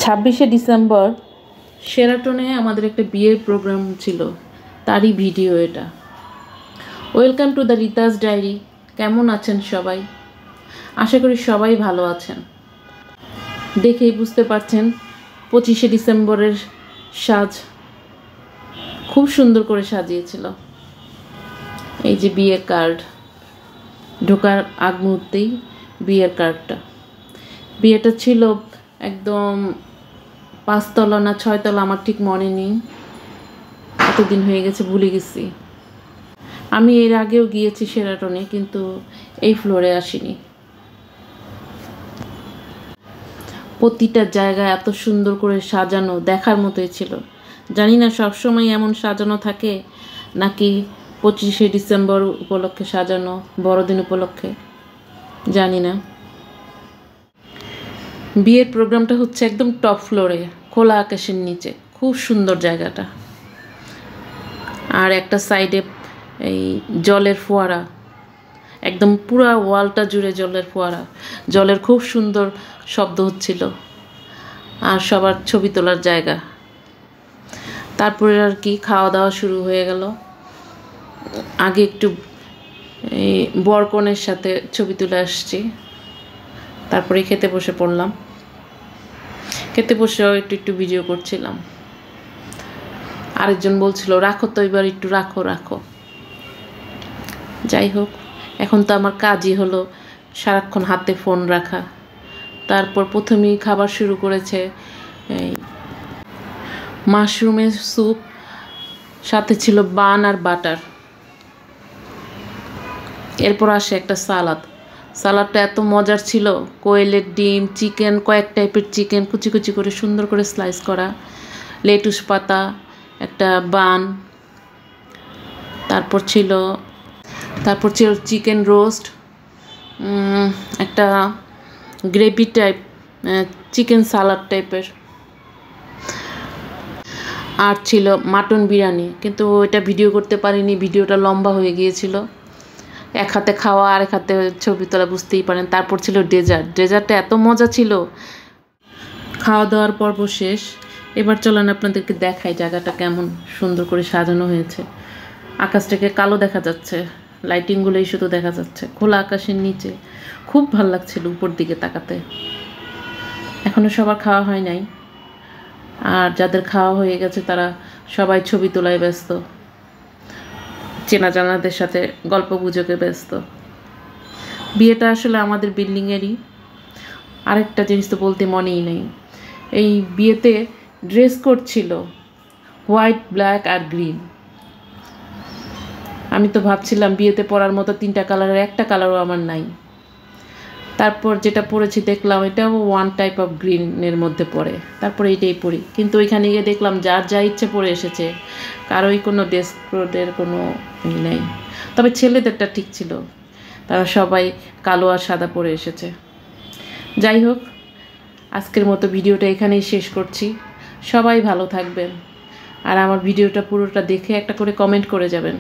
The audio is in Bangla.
26শে ডিসেম্বর শেরাটনে আমাদের একটা বিয়ের প্রোগ্রাম ছিল, তারই ভিডিও এটা। Welcome to the Rita's diary. কেমন আছেন সবাই? আশা করি সবাই ভালো আছেন। দেখেই বুঝতে পারছেন 25শে ডিসেম্বরের সাজ খুব সুন্দর করে সাজিয়েছিল। এই যে বিয়ের কার্ড, ঢোকার আগ মুহূর্তেই বিয়ের কার্ডটা। বিয়েটা ছিল একদম 5 তলা না 6 তলা, আমার ঠিক মনে নেই, এতদিন হয়ে গেছে ভুলে গেছি। আমি এর আগেও গিয়েছি শেরাটনে, কিন্তু এই ফ্লোরে আসিনি। প্রতিটা জায়গা এত সুন্দর করে সাজানো, দেখার মতোই ছিল। জানি না সবসময় এমন সাজানো থাকে নাকি 25শে ডিসেম্বর উপলক্ষে সাজানো, বড়দিন উপলক্ষে, জানি না। বিয়ের প্রোগ্রামটা হচ্ছে একদম টপ ফ্লোরে, খোলা আকাশের নিচে, খুব সুন্দর জায়গাটা। আর একটা সাইডে এই জলের ফোয়ারা, একদম পুরো ওয়ালটা জুড়ে জলের ফোয়ারা, জলের খুব সুন্দর শব্দ হচ্ছিল। আর সবার ছবি তোলার জায়গা। তারপরে আর কি খাওয়া দাওয়া শুরু হয়ে গেল। আগে একটু এই বরকনের সাথে ছবি তুলে আসছি, তারপরে খেতে বসে পড়লাম। খেতে বসেও একটু ভিডিও করছিলাম। আরেকজন বলছিল রাখো তো এবার, একটু রাখো রাখো। যাই হোক, এখন তো আমার কাজই হলো সারাক্ষণ হাতে ফোন রাখা। তারপর প্রথমেই খাবার শুরু করেছে এই মাশরুমের স্যুপ, সাথে ছিল বান আর বাটার। এরপর আসে একটা সালাদ। সালাদটা এত মজার ছিল, কোয়েলের ডিম, চিকেন, কয়েক টাইপের চিকেন কুচি কুচি করে সুন্দর করে স্লাইস করা, লেটুস পাতা, একটা বান, তারপর ছিল চিকেন রোস্ট, একটা গ্রেভি টাইপ চিকেন সালাড টাইপের, আর ছিল মাটন বিরিয়ানি। কিন্তু ওইটা ভিডিও করতে পারিনি, ভিডিওটা লম্বা হয়ে গিয়েছিল। এক হাতে খাওয়া আর এক হাতে ছবি তোলা, বুঝতেই পারেন। তারপর ছিল ডেজার্টটা এত মজা ছিল। খাওয়া দাওয়ার পর্ব শেষ। এবার চলেন আপনাদেরকে দেখাই জায়গাটা কেমন সুন্দর করে সাজানো হয়েছে। আকাশটাকে কালো দেখা যাচ্ছে, লাইটিংগুলোই শুধু দেখা যাচ্ছে খোলা আকাশের নিচে। খুব ভালো লাগছিল উপর দিকে তাকাতে। এখনও সবার খাওয়া হয় নাই, আর যাদের খাওয়া হয়ে গেছে তারা সবাই ছবি তোলায় ব্যস্ত, চেনা জানাদের সাথে গল্প গুজবে ব্যস্ত। বিয়েটা আসলে আমাদের বিল্ডিংয়েরই। আরেকটা জিনিস তো বলতে মনেই নেই, এই বিয়েতে ড্রেস কোড ছিল হোয়াইট, ব্ল্যাক আর গ্রিন। আমি তো ভাবছিলাম বিয়েতে পরার মতো 3টা কালারের একটা কালারও আমার নাই। তারপর যেটা পরেছি দেখলাম এটাও ওয়ান টাইপ অফ গ্রিনের মধ্যে পড়ে, তারপরে এইটাই পরি। কিন্তু ওইখানে গিয়ে দেখলাম যার যা ইচ্ছে পরে এসেছে, কারোই কোনো ড্রেস কোডের কোনো নেই। তবে ছেলেদেরটা ঠিক ছিল, তারা সবাই কালো আর সাদা পরে এসেছে। যাই হোক, আজকের মতো ভিডিওটা এখানেই শেষ করছি। সবাই ভালো থাকবেন, আর আমার ভিডিওটা পুরোটা দেখে একটা করে কমেন্ট করে যাবেন।